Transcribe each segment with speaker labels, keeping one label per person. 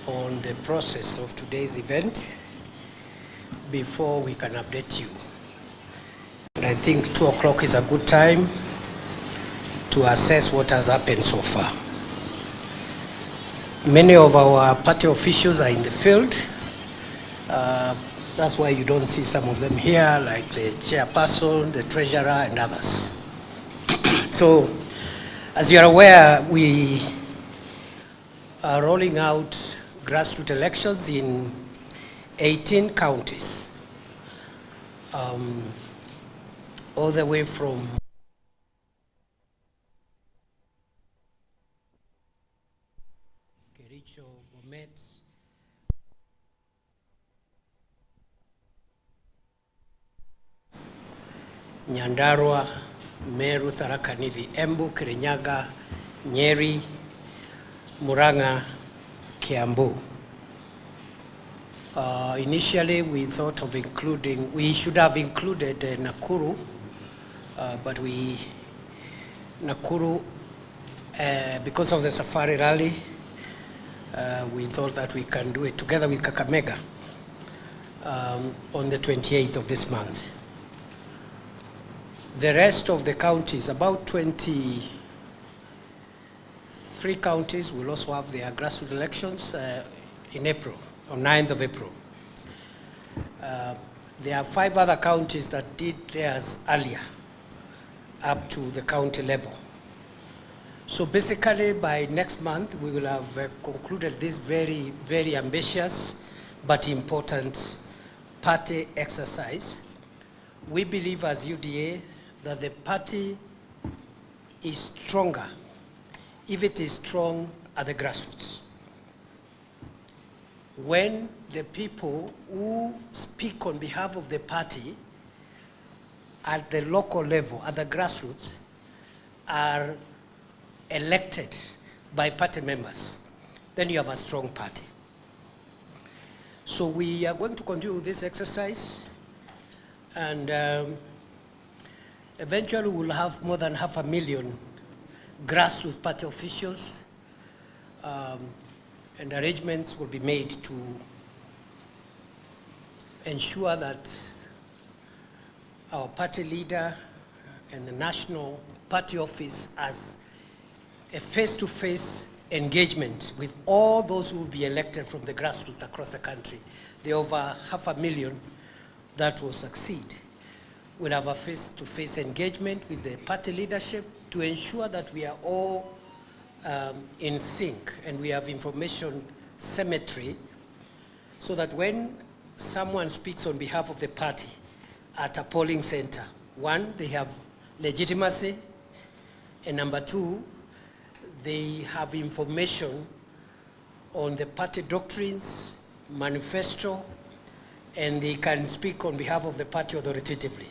Speaker 1: on the process of today's event before we can update you. And I think 2 o'clock is a good time to assess what has happened so far. Many of our party officials are in the field. That's why you don't see some of them here, like the chairperson, the treasurer, and others. So, as you're aware, we are rolling out grassroots elections in 18 counties, all the way from Kericho, Bomet, Nyandarua, Meru, Tharaka Nithi, Embu, Kirinyaga, Nyeri, Murang'a, Kiambu. Initially, we thought of we should have included Nakuru, but Nakuru, because of the Safari Rally, we thought that we can do it together with Kakamega on the 28th of this month. The rest of the counties, about 23 counties, will also have their grassroots elections in April, on 9th of April. There are 5 other counties that did theirs earlier, up to the county level. So basically, by next month, we will have concluded this very, very ambitious but important party exercise. We believe as UDA that the party is stronger if it is strong at the grassroots. When the people who speak on behalf of the party at the local level, at the grassroots, are elected by party members, then you have a strong party. So we are going to continue this exercise, and eventually we'll have more than 500,000 grassroots party officials, and arrangements will be made to ensure that our party leader and the national party office has a face-to-face engagement with all those who will be elected from the grassroots across the country. The over 500,000 that will succeed. We'll have a face-to-face engagement with the party leadership to ensure that we are all in sync and we have information symmetry, so that when someone speaks on behalf of the party at a polling center, 1, they have legitimacy, and number 2, they have information on the party doctrines, manifesto, and they can speak on behalf of the party authoritatively.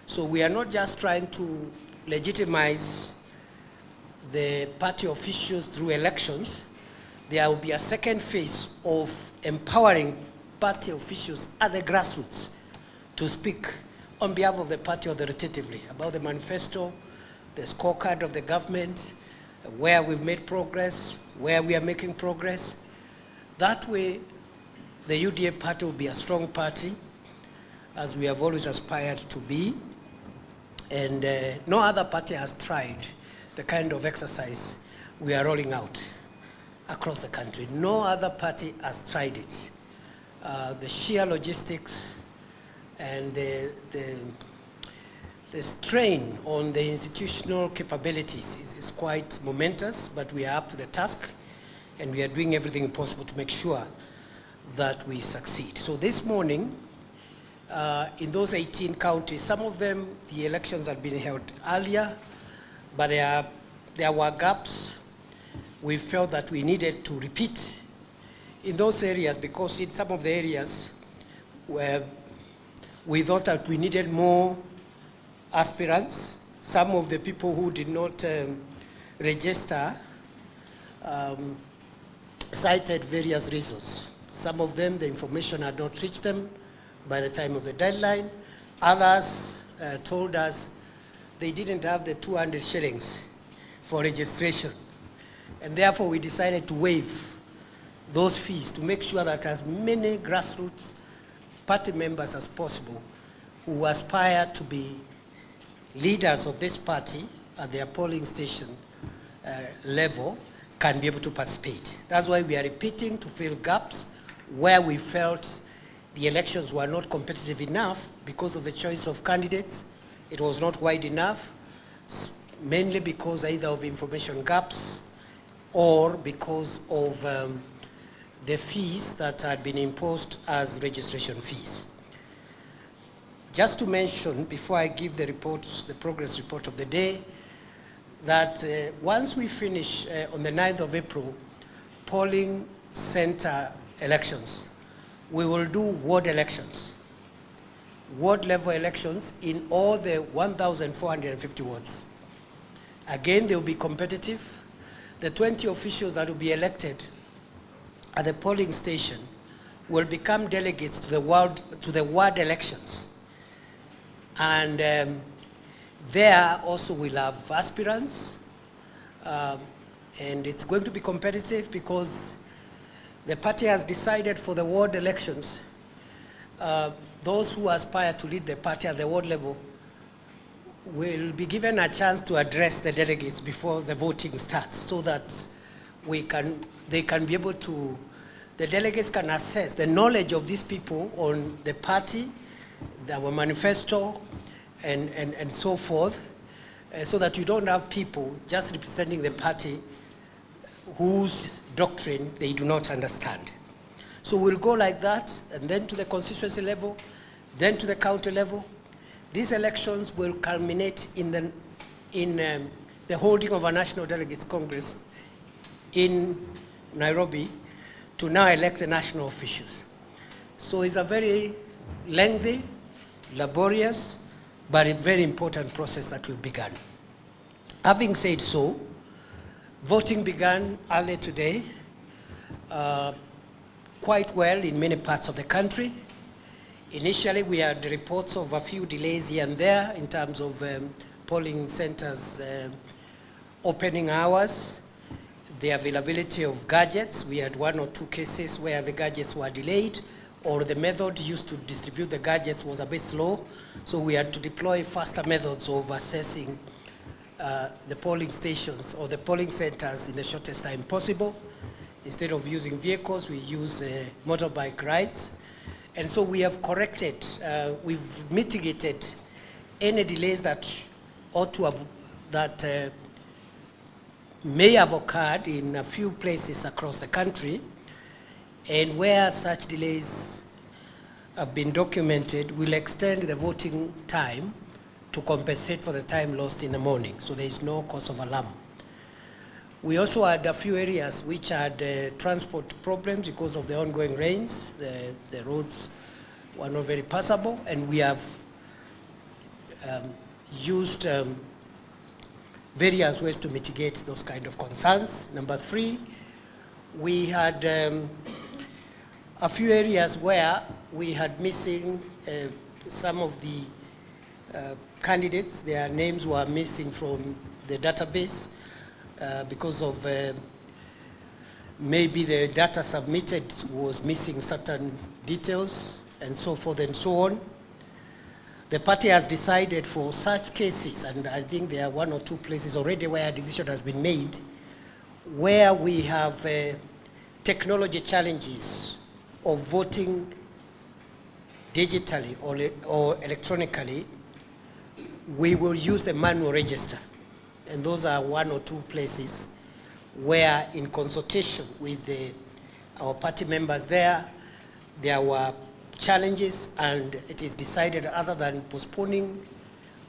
Speaker 1: So we are not just trying to legitimize the party officials through elections. There will be a second phase of empowering party officials at the grassroots to speak on behalf of the party authoritatively about the manifesto, the scorecard of the government, where we've made progress, where we are making progress. That way, the UDA party will be a strong party, as we have always aspired to be. And no other party has tried the kind of exercise we are rolling out across the country. No other party has tried it. The sheer logistics and the strain on the institutional capabilities is quite momentous, but we are up to the task, and we are doing everything possible to make sure that we succeed. So this morning, in those 18 counties, some of them, the elections had been held earlier, but there were gaps. We felt that we needed to repeat in those areas, because in some of the areas where we thought that we needed more aspirants, some of the people who did not register cited various reasons. Some of them, the information had not reached them by the time of the deadline. Others told us they didn't have the 200 shillings for registration. And therefore, we decided to waive those fees to make sure that as many grassroots party members as possible who aspire to be leaders of this party at their polling station level can be able to participate. That's why we are repeating to fill gaps where we felt the elections were not competitive enough because of the choice of candidates. It was not wide enough, mainly because either of information gaps or because of the fees that had been imposed as registration fees. Just to mention, before I give the report, the progress report of the day, that once we finish on the 9th of April, polling center elections, we will do ward elections, ward level elections in all the 1,450 wards. Again, they will be competitive. The 20 officials that will be elected at the polling station will become delegates to the ward elections. And there also we'll have aspirants, and it's going to be competitive because the party has decided for the ward elections, those who aspire to lead the party at the ward level will be given a chance to address the delegates before the voting starts, so that they can be able to, the delegates can assess the knowledge of these people on the party, our manifesto, and so forth, so that you don't have people just representing the party whose doctrine they do not understand. So we'll go like that, and then to the constituency level, then to the county level. These elections will culminate in the holding of a National Delegates Congress in Nairobi to now elect the national officials. So it's a very lengthy, laborious, but a very important process that will begin. Having said so, voting began early today, quite well in many parts of the country. Initially, we had reports of a few delays here and there in terms of polling centers opening hours, the availability of gadgets. We had 1 or 2 cases where the gadgets were delayed, or the method used to distribute the gadgets was a bit slow, so we had to deploy faster methods of assessing the polling stations or the polling centers in the shortest time possible. Instead of using vehicles, we use motorbike rides. And so we have corrected, we've mitigated any delays that ought to have, that may have occurred in a few places across the country. And where such delays have been documented, we'll extend the voting time to compensate for the time lost in the morning, so there is no cause of alarm. We also had a few areas which had transport problems because of the ongoing rains. The roads were not very passable, and we have used various ways to mitigate those kind of concerns. Number 3, we had a few areas where we had missing some of the candidates. Their names were missing from the database because of maybe the data submitted was missing certain details and so forth and so on. The party has decided for such cases, and I think there are 1 or 2 places already where a decision has been made, where we have technology challenges of voting digitally or electronically, we will use the manual register. And those are 1 or 2 places where, in consultation with our party members there were challenges, and it is decided other than postponing,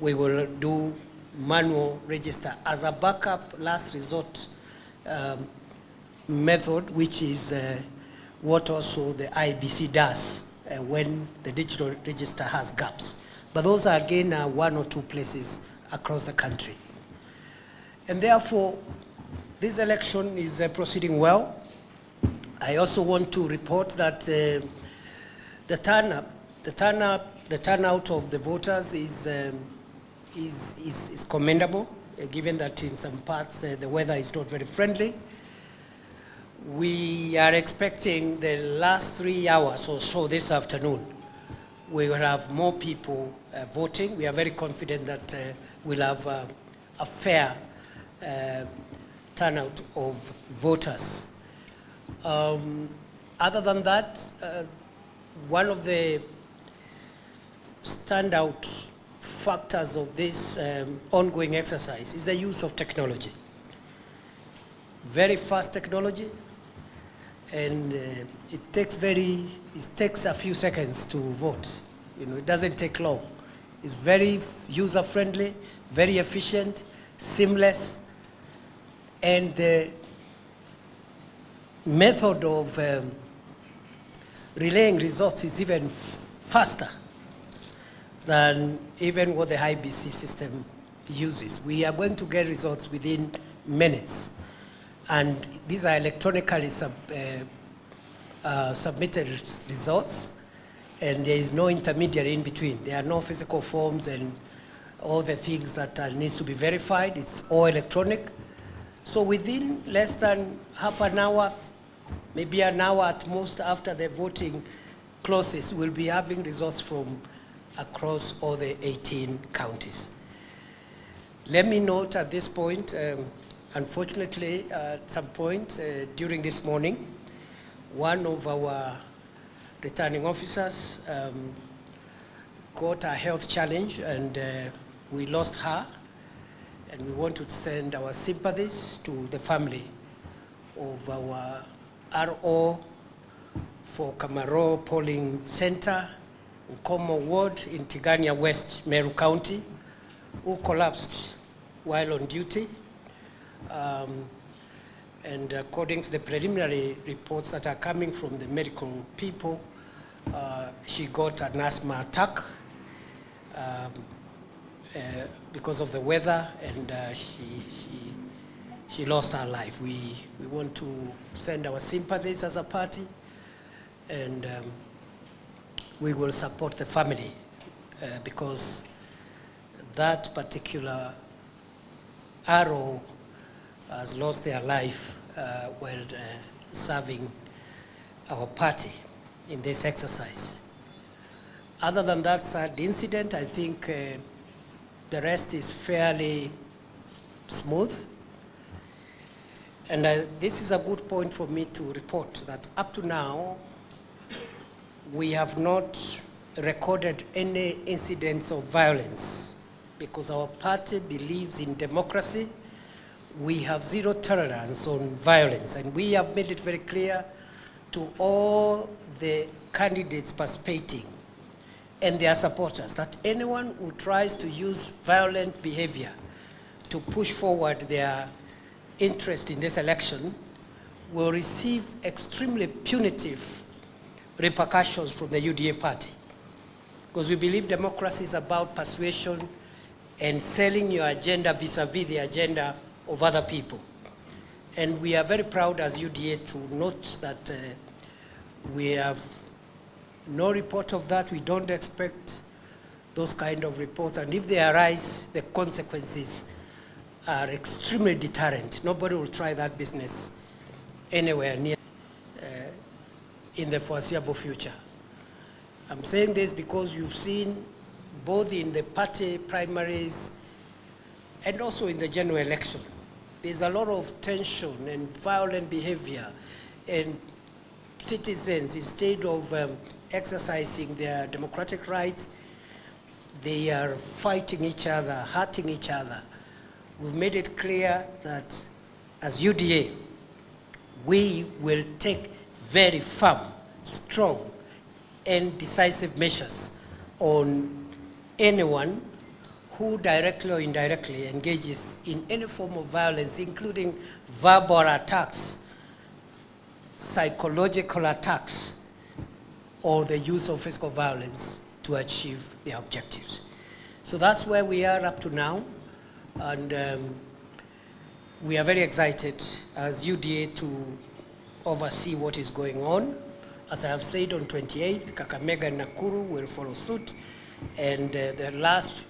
Speaker 1: we will do manual register as a backup last resort method, which is what also the IBC does when the digital register has gaps. But those are again 1 or 2 places across the country. And therefore, this election is proceeding well. I also want to report that the turnout of the voters is commendable, given that in some parts the weather is not very friendly. We are expecting the last 3 hours or so this afternoon, we will have more people voting. We are very confident that we'll have a fair turnout of voters. Other than that, one of the standout factors of this ongoing exercise is the use of technology. Very fast technology, and it takes a few seconds to vote. You know, it doesn't take long. It's very user-friendly, very efficient, seamless, and the method of relaying results is even faster than even what the IBC system uses. We are going to get results within minutes, and these are electronically submitted results, and there is no intermediary in between. There are no physical forms and all the things that needs to be verified. It's all electronic. So within less than half an hour, maybe an hour at most after the voting closes, we'll be having results from across all the 18 counties. Let me note at this point, unfortunately, at some point during this morning, one of our returning officers got a health challenge, and we lost her. And we want to send our sympathies to the family of our RO for Kamaro Polling Center, Nkomo Ward in Tigania West, Meru County, who collapsed while on duty. And according to the preliminary reports that are coming from the medical people, she got an asthma attack because of the weather, and she lost her life. We want to send our sympathies as a party, and we will support the family because that particular RO has lost their life while serving our party in this exercise. Other than that sad incident, I think the rest is fairly smooth. And this is a good point for me to report that up to now, we have not recorded any incidents of violence because our party believes in democracy. We have zero tolerance on violence, and we have made it very clear to all the candidates participating and their supporters that anyone who tries to use violent behavior to push forward their interest in this election will receive extremely punitive repercussions from the UDA party. Because we believe democracy is about persuasion and selling your agenda vis-a-vis the agenda of other people. And we are very proud as UDA to note that we have no report of that. We don't expect those kind of reports. And if they arise, the consequences are extremely deterrent. Nobody will try that business anywhere near in the foreseeable future. I'm saying this because you've seen both in the party primaries and also in the general election, there's a lot of tension and violent behavior, and citizens, instead of exercising their democratic rights, they are fighting each other, hurting each other. We've made it clear that as UDA, we will take very firm, strong, and decisive measures on anyone who directly or indirectly engages in any form of violence, including verbal attacks, psychological attacks, or the use of physical violence to achieve their objectives. So that's where we are up to now, and we are very excited as UDA to oversee what is going on. As I have said, on 28th, Kakamega and Nakuru will follow suit, and the last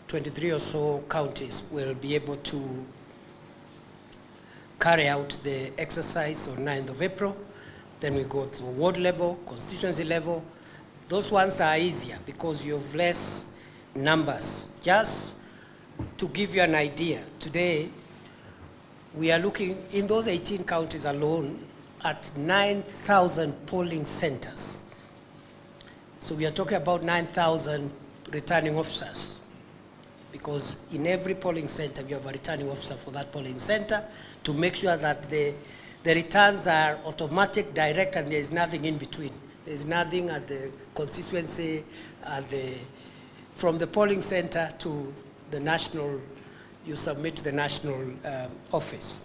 Speaker 1: 23 or so counties will be able to carry out the exercise on 9th of April. Then we go through ward level, constituency level. Those ones are easier because you have less numbers. Just to give you an idea, today we are looking in those 18 counties alone at 9,000 polling centers. So we are talking about 9,000 returning officers, because in every polling center you have a returning officer for that polling center to make sure that the returns are automatic, direct, and there is nothing in between. There is nothing at the constituency, from the polling center to the national, you submit to the national office.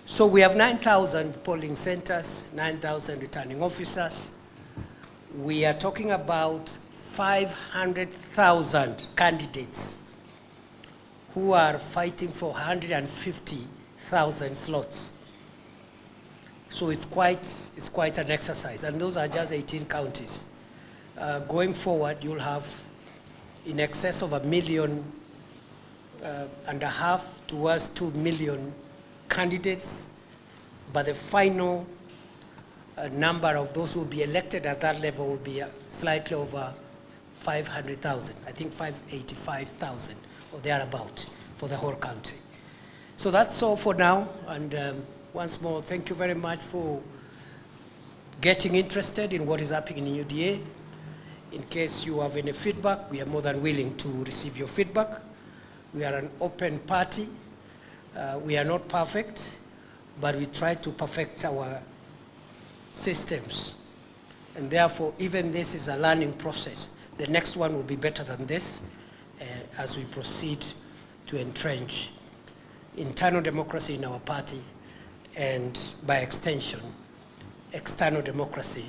Speaker 1: So we have 9,000 polling centers, 9,000 returning officers. We are talking about 500,000 candidates who are fighting for 150,000 slots. So it's quite an exercise, and those are just 18 counties. Going forward, you'll have in excess of 1.5 million towards 2 million candidates, but the final number of those who will be elected at that level will be slightly over 500,000, I think 585,000 or thereabout for the whole country. So that's all for now, and once more, thank you very much for getting interested in what is happening in UDA. In case you have any feedback, we are more than willing to receive your feedback. We are an open party. We are not perfect, but we try to perfect our systems. And therefore, even this is a learning process. The next one will be better than this as we proceed to entrench internal democracy in our party, and by extension, external democracy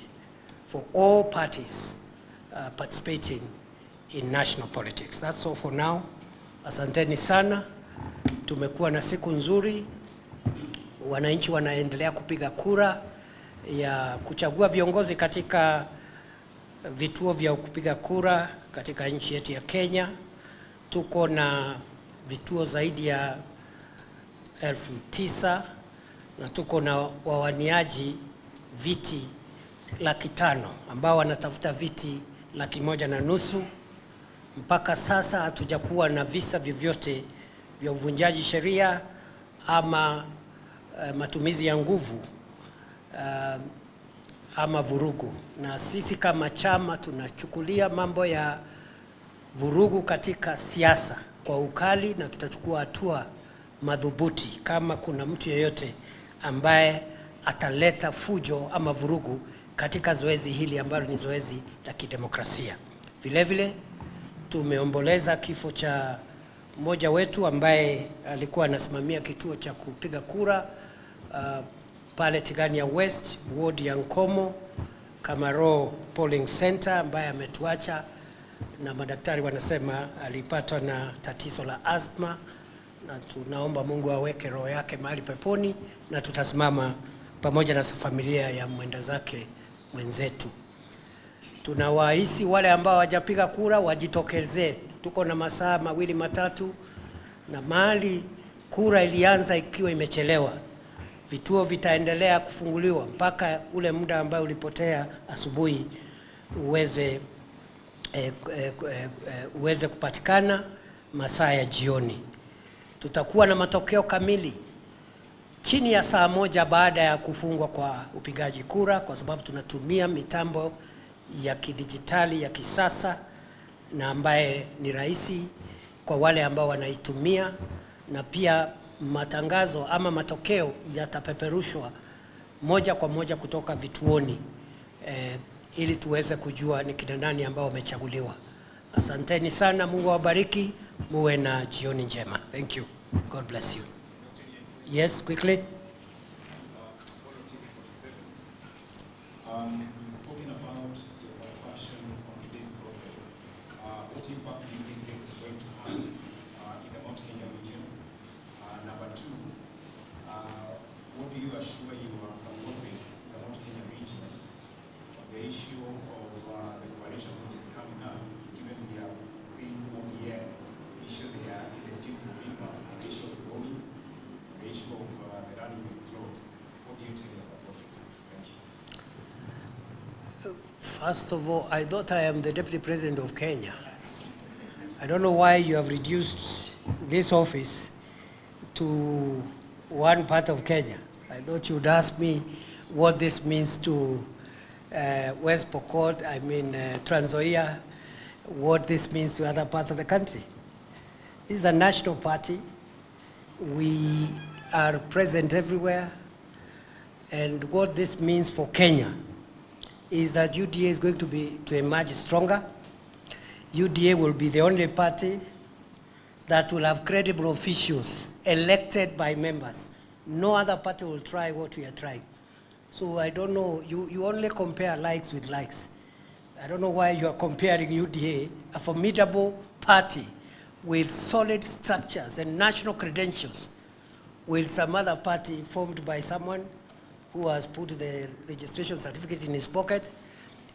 Speaker 1: for all parties participating in national politics. That's all for now. Asanteni sana. Tumekuwa na siku nzuri. Wananchi wanaendelea kupiga kura ya kuchagua viongozi katika vituo vya kupiga kura katika nchi yetu ya Kenya. Tuko na vituo zaidi ya 9,000 na tuko na wawaniaji viti 500,000 ambao wanatafuta viti 150,000. Mpaka sasa hatujakuwa na visa vyovyote vya uvunjaji sheria ama matumizi ya nguvu ama vurugu, na sisi kama chama tunachukulia mambo ya vurugu katika siasa kwa ukali, na tutachukua hatua madhubuti kama kuna mtu yeyote ambaye ataleta fujo ama vurugu katika zoezi hili ambalo ni zoezi la kidemokrasia. Vile vile tumeomboleza kifo cha mmoja wetu ambaye alikuwa anasimamia kituo cha kupiga kura pale Tigania West, ward ya Nkomo, Kamaro Polling Center, ambaye ametuacha, na madaktari wanasema alipatwa na tatizo la asthma, na tunaomba Mungu aweke roho yake mahali peponi, na tutasimama pamoja na familia ya mwenda zake mwenzetu. Tunawaahisi wale ambao hawajapiga kura wajitokezee. Tuko na masaa 2-3, na mahali kura ilianza ikiwa imechelewa, vituo vitaendelea kufunguliwa mpaka ule muda ambao ulipotea asubuhi uweze kupatikana masaa ya jioni. Tutakuwa na matokeo kamili chini ya saa 1 baada ya kufungwa kwa upigaji kura, kwa sababu tunatumia mitambo ya kidijitali ya kisasa na ambaye ni rahisi kwa wale ambao wanaitumia, na pia matangazo ama matokeo yatapeperushwa moja kwa moja kutoka vituoni ili tuweze kujua ni kina nani ambao wamechaguliwa. Asanteni sana, Mungu awabariki, muwe na jioni njema. Thank you. God bless you. Yes, quickly.
Speaker 2: You've spoken about your satisfaction on this process. What impact do you think this is going to have in the Mount Kenya region? Number 2, what do you assure your supporters in the Mount Kenya region of the issue of the coalition which is coming up, given we have seen OEM issue their identities between us, the issue of zoning, the issue of
Speaker 1: First of all, I thought I am the Deputy President of Kenya. I don't know why you have reduced this office to one part of Kenya. I thought you'd ask me what this means to West Pokot, Trans Nzoia, what this means to other parts of the country. This is a national party. We are present everywhere. And what this means for Kenya is that UDA is going to emerge stronger. UDA will be the only party that will have credible officials elected by members. No other party will try what we are trying. So I don't know, you only compare likes with likes. I don't know why you are comparing UDA, a formidable party with solid structures and national credentials, with some other party formed by someone who has put the registration certificate in his pocket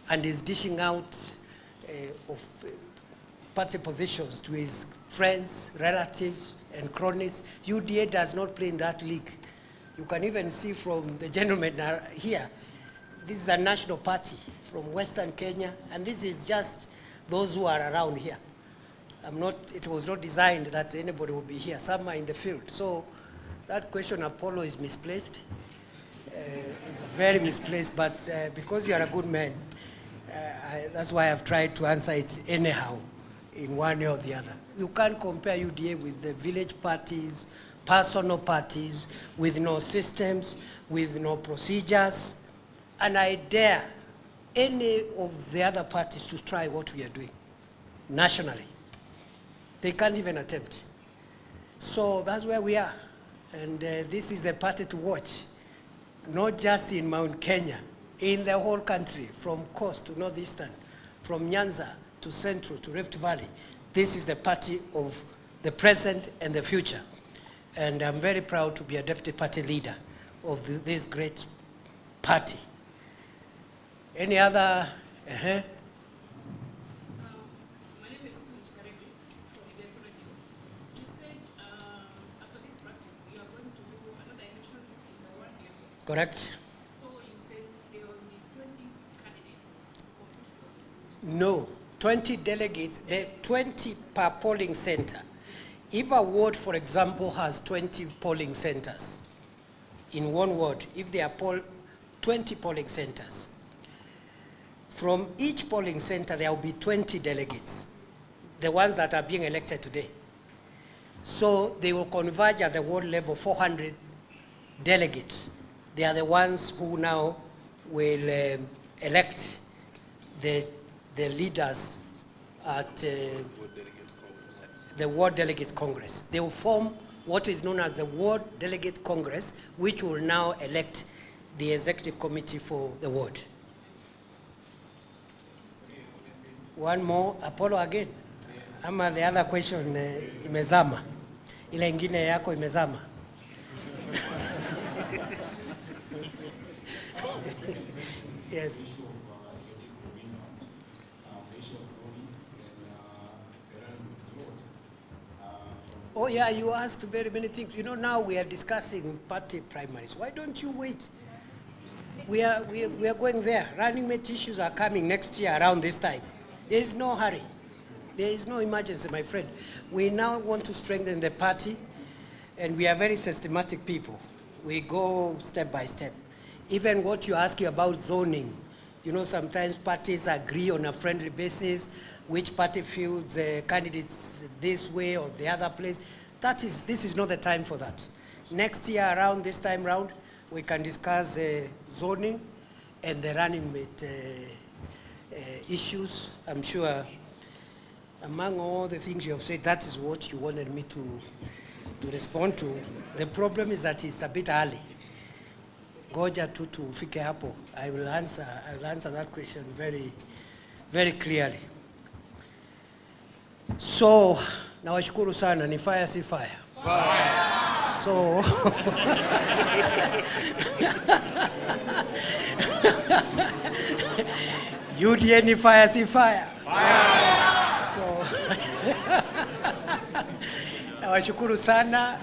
Speaker 1: and is dishing out party positions to his friends, relatives, and cronies. UDA does not play in that league. You can even see from the gentlemen here, this is a national party from Western Kenya, and this is just those who are around here. It was not designed that anybody would be here. Some are in the field. So that question, Apollo, is misplaced. It's very misplaced, but because you are a good man, that's why I've tried to answer it anyhow, in one way or the other. You can't compare UDA with the village parties, personal parties, with no systems, with no procedures, and I dare any of the other parties to try what we are doing nationally. They can't even attempt. So that's where we are, and this is the party to watch. Not just in Mount Kenya, in the whole country, from coast to northeastern, from Nyanza to central to Rift Valley. This is the party of the present and the future. And I'm very proud to be a deputy party leader of this great party. Any other?
Speaker 3: My name is Karebe from the Economy. You said after this practice, you are going to do another election in the 1 year.
Speaker 1: Correct.
Speaker 3: So you said there will be 20 candidates for each office.
Speaker 1: No, 20 delegates, 20 per polling center. If a ward, for example, has 20 polling centers, in one ward, if there are 20 polling centers, from each polling center, there will be 20 delegates, the ones that are being elected today. So they will converge at the ward level, 400 delegates. They are the ones who now will elect the leaders at the Ward Delegates Congress. They will form what is known as the Ward Delegate Congress, which will now elect the executive committee for the ward. One more, Apollo again. Ama the other question imezama. Ile ingine yako imezama. Yes. Oh yeah, you asked very many things. You know, now we are discussing party primaries. Why don't you wait? We are going there. Running mate issues are coming next year around this time. There is no hurry. There is no emergency, my friend. We now want to strengthen the party, and we are very systematic people. We go step by step. Even what you're asking about zoning, you know, sometimes parties agree on a friendly basis, which party feels the candidates this way or the other place. This is not the time for that. Next year around this time round, we can discuss zoning and the running mate issues. I'm sure among all the things you have said, that is what you wanted me to respond to. The problem is that it's a bit early. Goja tu tufike hapo. I will answer that question very, very clearly. So, nawashukuru sana, ni fire si fire? Fire! So, UDA ni fire si fire? Fire! So, nawashukuru sana.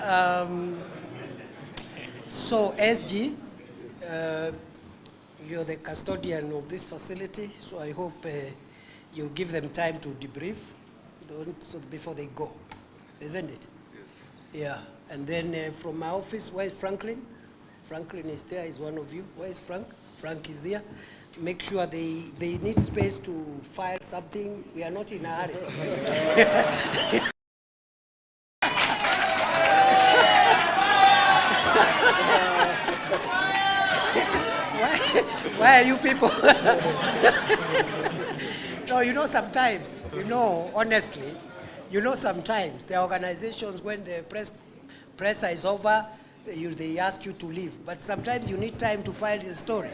Speaker 1: So, SG, You're the custodian of this facility, so I hope you'll give them time to debrief so before they go, isn't it? Yeah, and then from my office, where is Franklin? Franklin is there, is one of you. Where is Frank? Frank is there. Make sure they need space to file something. We are not in a hurry. Why are you people? No, sometimes, honestly, sometimes the organizations, when the press is over, they ask you to leave. But sometimes you need time to file the story,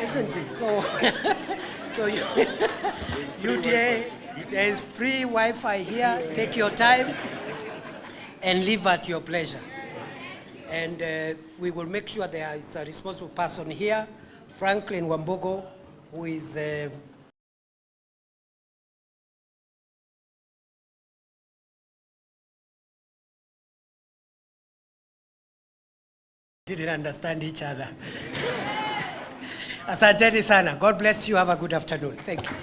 Speaker 1: isn't it? So there is free Wi-Fi here. Take your time and leave at your pleasure. And we will make sure there is a responsible person here, Franklin Wambogo, who is didn't understand each other. Asanteni sana. God bless you. Have a good afternoon. Thank you.